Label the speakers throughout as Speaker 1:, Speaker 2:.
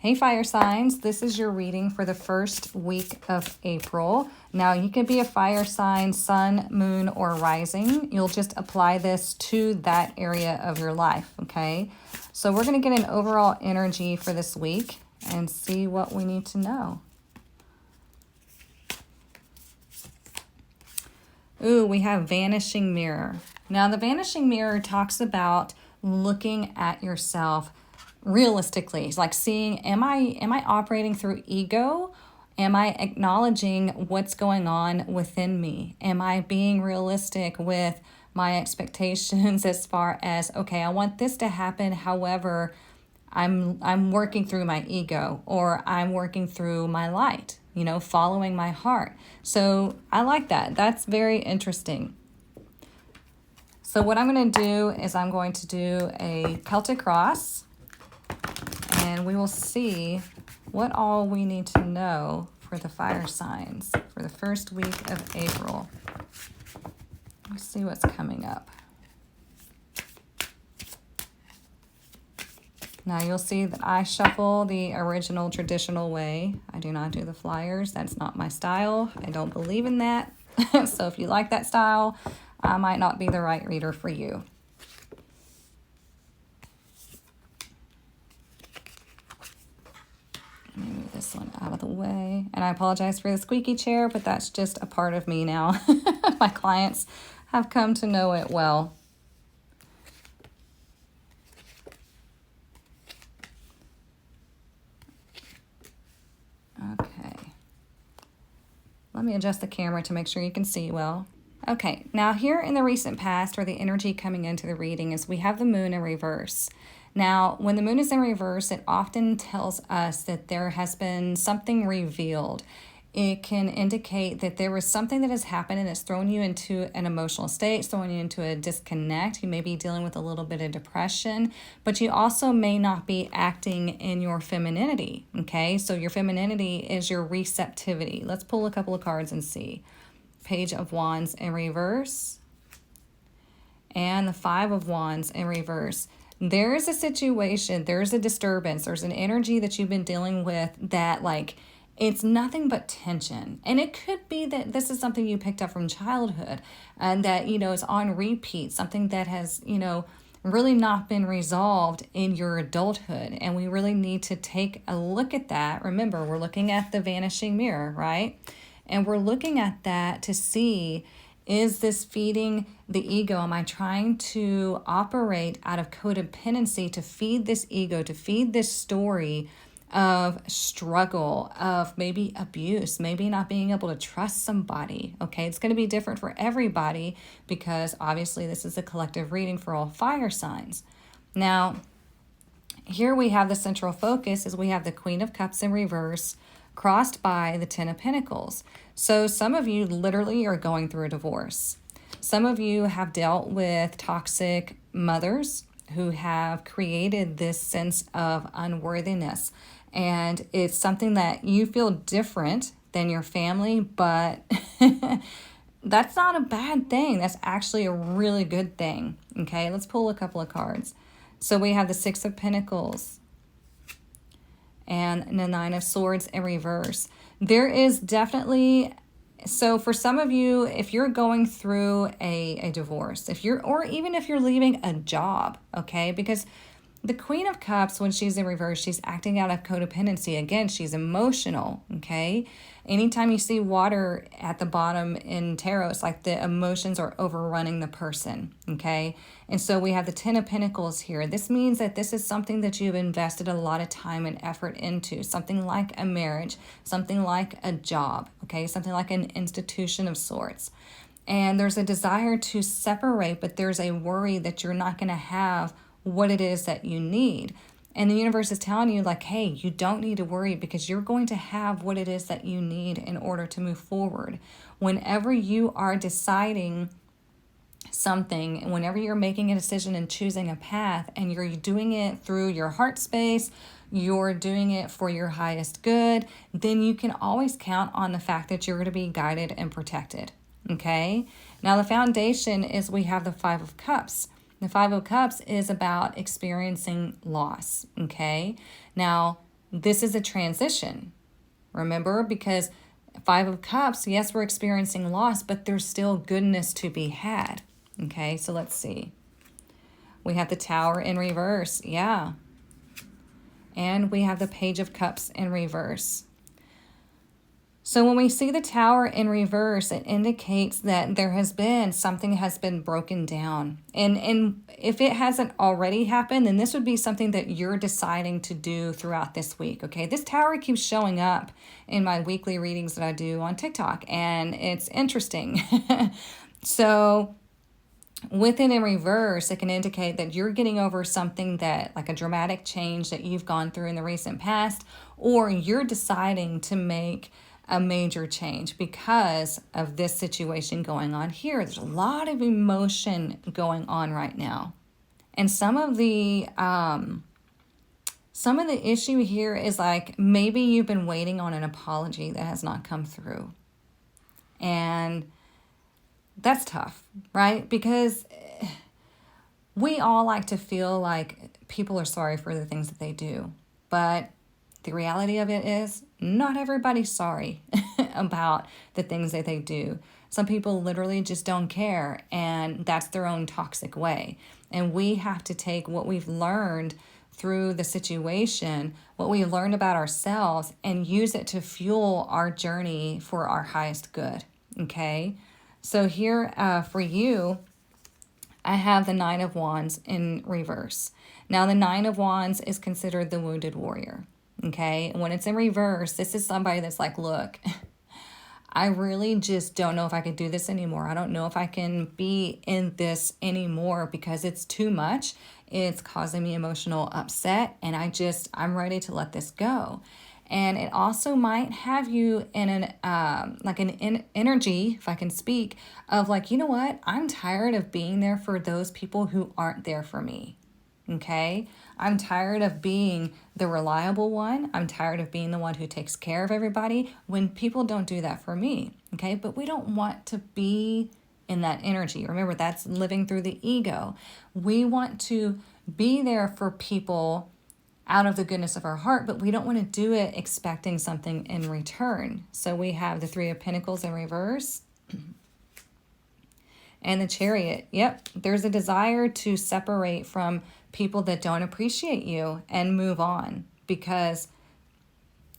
Speaker 1: Hey fire signs, this is your reading for the first week of April. Now you could be a fire sign, sun, moon, or rising. You'll just apply this to that area of your life, okay? So we're going to get an overall energy for this week and see what we need to know. Ooh, we have vanishing mirror. Now the vanishing mirror talks about looking at yourself realistically. It's like seeing, am I operating through ego? Am I acknowledging what's going on within me? Am I being realistic with my expectations as far as, okay, I want this to happen, however, I'm working through my ego, or I'm working through my light, following my heart. So I like that. That's very interesting. So what I'm going to do is I'm going to do a Celtic cross, and we will see what all we need to know for the fire signs for the first week of April. Let's see what's coming up. Now you'll see that I shuffle the original traditional way. I do not do the flyers. That's not my style. I don't believe in that. So if you like that style, I might not be the right reader for you. Let me move this one out of the way. And I apologize for the squeaky chair, but that's just a part of me now. My clients have come to know it well. Okay. Let me adjust the camera to make sure you can see well. Okay, now here in the recent past, or the energy coming into the reading, is we have the moon in reverse. Now, when the moon is in reverse, it often tells us that there has been something revealed. It can indicate that there was something that has happened and it's thrown you into an emotional state, throwing you into a disconnect. You may be dealing with a little bit of depression, but you also may not be acting in your femininity, okay? So your femininity is your receptivity. Let's pull a couple of cards and see. Page of Wands in reverse and the Five of Wands in reverse. There's a situation, there's a disturbance, there's an energy that you've been dealing with that it's nothing but tension. And it could be that this is something you picked up from childhood and that, is on repeat, something that has, really not been resolved in your adulthood. And we really need to take a look at that. Remember, we're looking at the vanishing mirror, right? And we're looking at that to see, is this feeding the ego? Am I trying to operate out of codependency to feed this ego, to feed this story of struggle, of maybe abuse, maybe not being able to trust somebody? Okay, it's going to be different for everybody because obviously this is a collective reading for all fire signs. Now, here we have the central focus is we have the Queen of Cups in reverse, crossed by the Ten of Pentacles. So some of you literally are going through a divorce. Some of you have dealt with toxic mothers who have created this sense of unworthiness. And it's something that you feel different than your family, but that's not a bad thing. That's actually a really good thing. Okay, let's pull a couple of cards. So we have the Six of Pentacles and the Nine of Swords in reverse. There is definitely, so for some of you, if you're going through a divorce, or even if you're leaving a job, okay, because the Queen of Cups, when she's in reverse, she's acting out of codependency. Again, she's emotional, okay? Anytime you see water at the bottom in tarot, it's like the emotions are overrunning the person, okay? And so we have the Ten of Pentacles here. This means that this is something that you've invested a lot of time and effort into, something like a marriage, something like a job, okay? Something like an institution of sorts. And there's a desire to separate, but there's a worry that you're not going to have what it is that you need. And the universe is telling you hey, you don't need to worry because you're going to have what it is that you need in order to move forward. Whenever you are deciding something, whenever you're making a decision and choosing a path and you're doing it through your heart space, you're doing it for your highest good, then you can always count on the fact that you're going to be guided and protected. Okay? Now the foundation is we have the Five of Cups. The Five of Cups is about experiencing loss, okay? Now, this is a transition. Remember, because Five of Cups, yes, we're experiencing loss, but there's still goodness to be had. Okay, so let's see. We have the Tower in reverse. Yeah. And we have the Page of Cups in reverse. So when we see the Tower in reverse, it indicates that there has been, something has been broken down. And if it hasn't already happened, then this would be something that you're deciding to do throughout this week, okay? This Tower keeps showing up in my weekly readings that I do on TikTok, and it's interesting. So with it in reverse, it can indicate that you're getting over something that, like a dramatic change that you've gone through in the recent past, or you're deciding to make a major change because of this situation going on here. There's a lot of emotion going on right now. And some of the issue here is like maybe you've been waiting on an apology that has not come through. And that's tough, right? Because we all like to feel like people are sorry for the things that they do. But the reality of it is not everybody's sorry about the things that they do. Some people literally just don't care, and that's their own toxic way. And we have to take what we've learned through the situation, what we learned about ourselves, and use it to fuel our journey for our highest good, okay? So here for you, I have the Nine of Wands in reverse. Now, the Nine of Wands is considered the wounded warrior. Okay, and when it's in reverse, this is somebody that's like, look, I really just don't know if I can do this anymore. I don't know if I can be in this anymore because it's too much. It's causing me emotional upset, and I'm ready to let this go. And it also might have you in an energy, if I can speak, of like, you know what? I'm tired of being there for those people who aren't there for me. Okay? I'm tired of being the reliable one. I'm tired of being the one who takes care of everybody when people don't do that for me. Okay? But we don't want to be in that energy. Remember, that's living through the ego. We want to be there for people out of the goodness of our heart, but we don't want to do it expecting something in return. So we have the Three of Pentacles in reverse. And the Chariot. Yep, there's a desire to separate from people that don't appreciate you and move on. Because,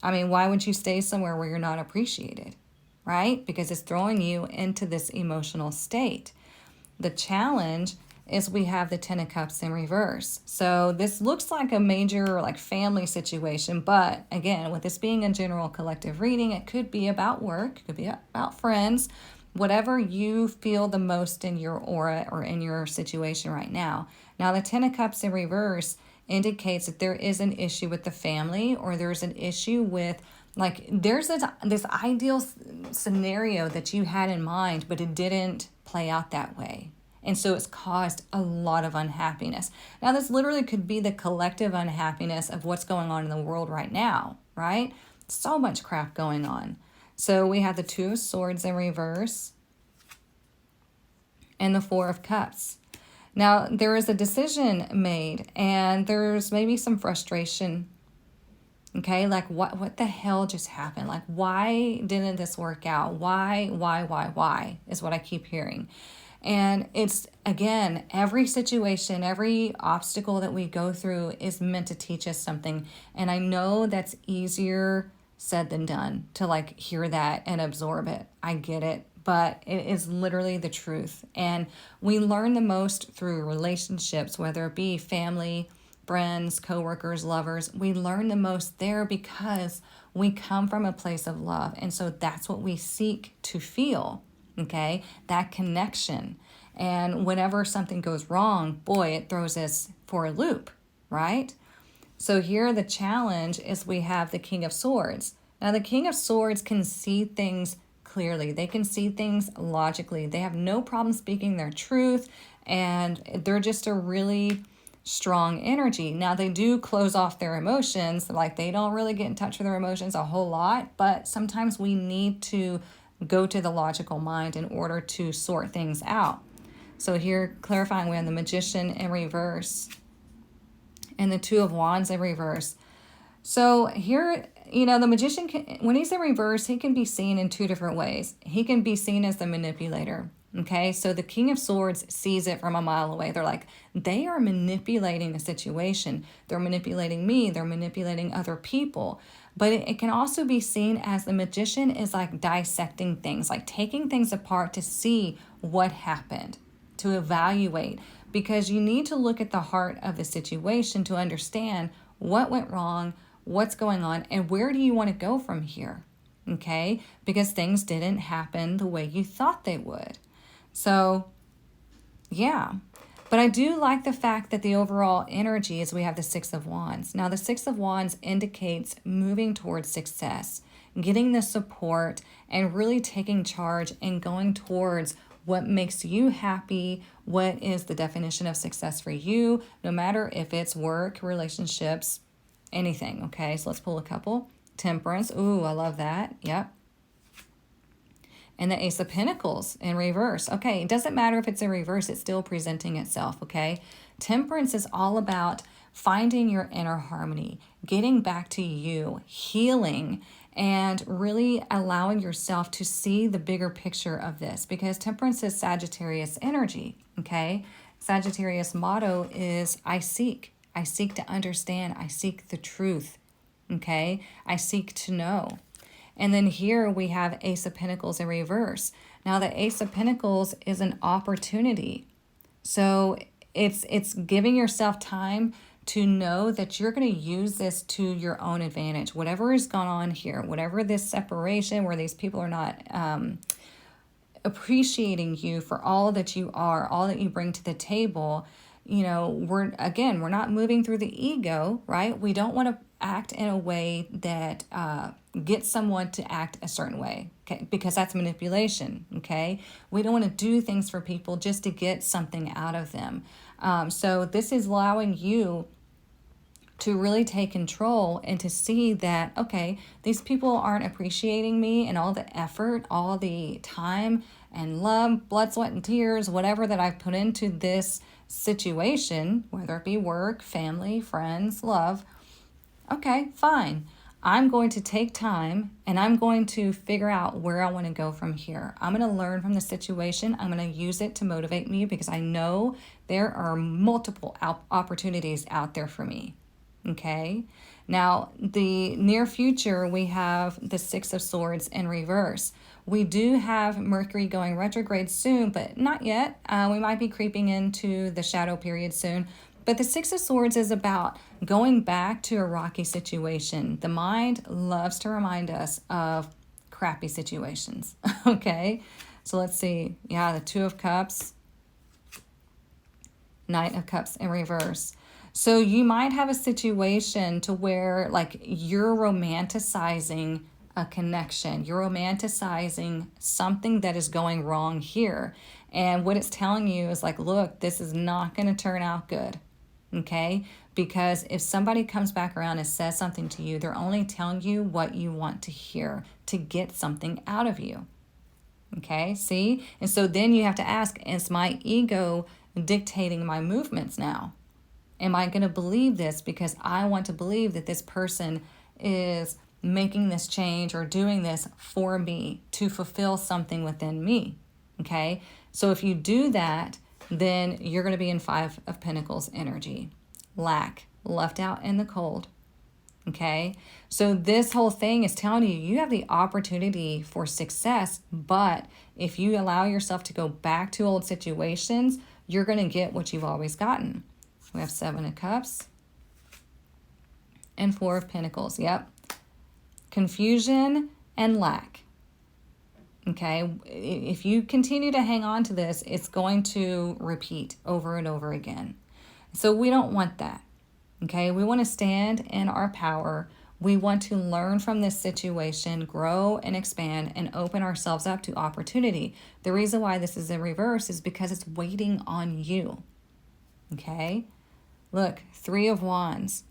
Speaker 1: I mean, why would you stay somewhere where you're not appreciated, right? Because it's throwing you into this emotional state. The challenge is we have the Ten of Cups in reverse. So this looks like a major like family situation, but again, with this being a general collective reading, it could be about work, it could be about friends, whatever you feel the most in your aura or in your situation right now. Now, the Ten of Cups in reverse indicates that there is an issue with the family, or there's an issue with, like, there's this ideal scenario that you had in mind, but it didn't play out that way. And so it's caused a lot of unhappiness. Now, this literally could be the collective unhappiness of what's going on in the world right now, right? So much crap going on. So we have the Two of Swords in reverse and the Four of Cups. Now, there is a decision made, and there's maybe some frustration. Okay, like what the hell just happened? Like, why didn't this work out? Why is what I keep hearing. And it's, again, every situation, every obstacle that we go through is meant to teach us something. And I know that's easier said than done to like hear that and absorb it. I get it. But it is literally the truth. And we learn the most through relationships, whether it be family, friends, coworkers, lovers. We learn the most there because we come from a place of love. And so that's what we seek to feel, okay? That connection. And whenever something goes wrong, boy, it throws us for a loop, right? So here the challenge is we have the King of Swords. Now the King of Swords can see things clearly. They can see things logically. They have no problem speaking their truth, and they're just a really strong energy. Now they do close off their emotions, like they don't really get in touch with their emotions a whole lot, but sometimes we need to go to the logical mind in order to sort things out. So here, clarifying, we have the Magician in reverse and the Two of Wands in reverse. So here, the magician, when he's in reverse, he can be seen in two different ways. He can be seen as the manipulator. Okay, so the King of Swords sees it from a mile away. They're like, they are manipulating the situation. They're manipulating me. They're manipulating other people. But it can also be seen as the magician is like dissecting things, like taking things apart to see what happened, to evaluate, because you need to look at the heart of the situation to understand what went wrong, what's going on, and where do you want to go from here, okay? Because things didn't happen the way you thought they would. So, yeah. But I do like the fact that the overall energy is we have the Six of Wands. Now, the Six of Wands indicates moving towards success, getting the support, and really taking charge and going towards what makes you happy, what is the definition of success for you, no matter if it's work, relationships, anything, okay? So let's pull a couple. Temperance. Ooh, I love that. Yep. And the Ace of Pentacles in reverse. Okay, it doesn't matter if it's in reverse, it's still presenting itself, okay? Temperance is all about finding your inner harmony, getting back to you, healing, and really allowing yourself to see the bigger picture of this, because Temperance is Sagittarius energy, okay? Sagittarius motto is I seek to understand, I seek the truth, okay? I seek to know. And then here we have Ace of Pentacles in reverse. Now the Ace of Pentacles is an opportunity. So it's giving yourself time to know that you're going to use this to your own advantage. Whatever has gone on here, whatever this separation where these people are not appreciating you for all that you are, all that you bring to the table, we're not moving through the ego, right? We don't want to act in a way that gets someone to act a certain way, okay? Because that's manipulation, okay? We don't want to do things for people just to get something out of them. So this is allowing you to really take control and to see that, okay, these people aren't appreciating me and all the effort, all the time and love, blood, sweat, and tears, whatever that I've put into this situation, whether it be work, family, friends, love. Okay, fine. I'm going to take time and I'm going to figure out where I want to go from here. I'm going to learn from the situation. I'm going to use it to motivate me because I know there are multiple opportunities out there for me. Okay. Now, the near future, we have the Six of Swords in reverse. We do have Mercury going retrograde soon, but not yet. We might be creeping into the shadow period soon. But the Six of Swords is about going back to a rocky situation. The mind loves to remind us of crappy situations. Okay, so let's see. Yeah, the Two of Cups, Knight of Cups in reverse. So you might have a situation to where like you're romanticizing a connection. You're romanticizing something that is going wrong here. And what it's telling you is like, look, this is not going to turn out good. Okay, because if somebody comes back around and says something to you, they're only telling you what you want to hear to get something out of you. Okay, see? And so then you have to ask, is my ego dictating my movements now? Am I going to believe this because I want to believe that this person is making this change or doing this for me to fulfill something within me? Okay, so if you do that, then you're going to be in Five of Pentacles energy. Lack, left out in the cold. Okay, so this whole thing is telling you, you have the opportunity for success, but if you allow yourself to go back to old situations, you're going to get what you've always gotten. We have Seven of Cups and Four of Pentacles. Yep. Confusion and lack. Okay, if you continue to hang on to this, it's going to repeat over and over again. So we don't want that. Okay, we want to stand in our power. We want to learn from this situation, grow and expand, and open ourselves up to opportunity. The reason why this is in reverse is because it's waiting on you. Okay, look, Three of Wands.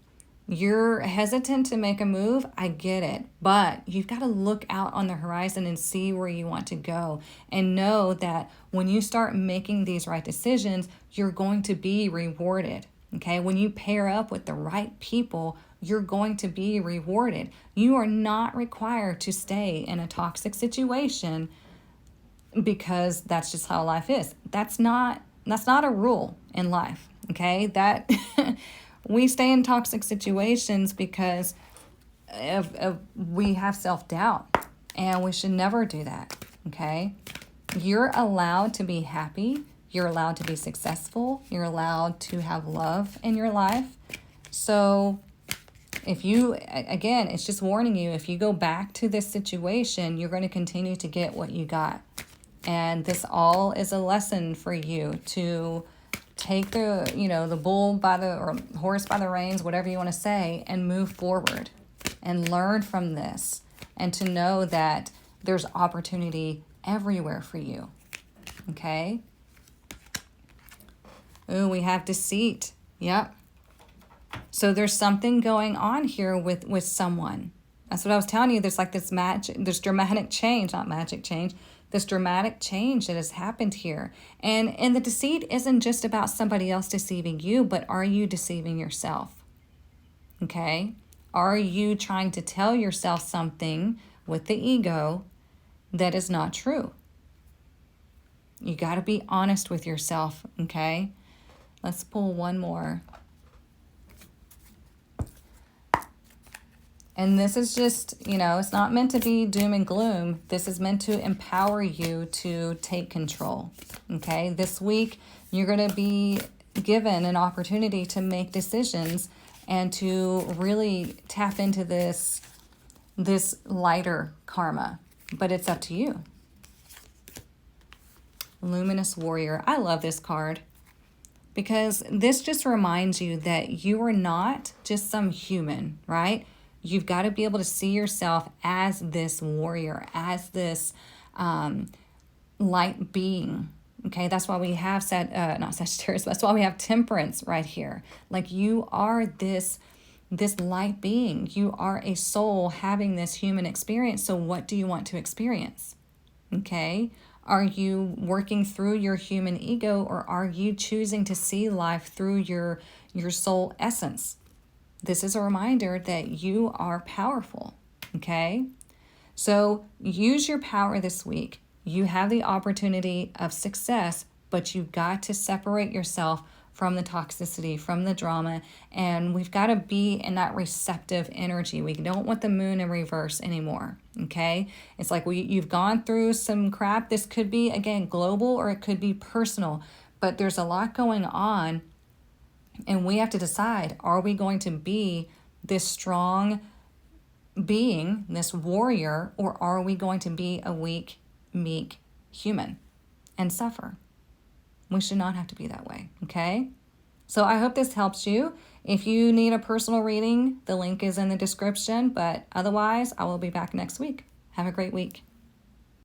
Speaker 1: You're hesitant to make a move. I get it. But you've got to look out on the horizon and see where you want to go. And know that when you start making these right decisions, you're going to be rewarded. Okay? When you pair up with the right people, you're going to be rewarded. You are not required to stay in a toxic situation because that's just how life is. That's not a rule in life, okay? That we stay in toxic situations because we have self-doubt, and we should never do that, okay? You're allowed to be happy. You're allowed to be successful. You're allowed to have love in your life. So if you, again, it's just warning you, if you go back to this situation, you're going to continue to get what you got. And this all is a lesson for you to take the, the bull by the, or horse by the reins, whatever you want to say, and move forward and learn from this, and to know that there's opportunity everywhere for you. Okay? Ooh, we have deceit. Yep. So there's something going on here with someone. That's what I was telling you. There's like this dramatic change, not magic change, this dramatic change that has happened here. And the deceit isn't just about somebody else deceiving you, but are you deceiving yourself? Okay? Are you trying to tell yourself something with the ego that is not true? You got to be honest with yourself, okay? Let's pull one more. And this is just, it's not meant to be doom and gloom. This is meant to empower you to take control, okay? This week, you're going to be given an opportunity to make decisions and to really tap into this lighter karma. But it's up to you. Luminous Warrior. I love this card because this just reminds you that you are not just some human, right? You've got to be able to see yourself as this warrior, as this light being. Okay, that's why we have not Sagittarius. That's why we have Temperance right here. Like, you are this light being. You are a soul having this human experience. So what do you want to experience? Okay, are you working through your human ego, or are you choosing to see life through your soul essence? This is a reminder that you are powerful, okay? So use your power this week. You have the opportunity of success, but you've got to separate yourself from the toxicity, from the drama, and we've got to be in that receptive energy. We don't want the moon in reverse anymore, okay? It's like you've gone through some crap. This could be, again, global, or it could be personal, but there's a lot going on. And we have to decide, are we going to be this strong being, this warrior, or are we going to be a weak, meek human and suffer? We should not have to be that way, okay? So I hope this helps you. If you need a personal reading, the link is in the description, but otherwise, I will be back next week. Have a great week.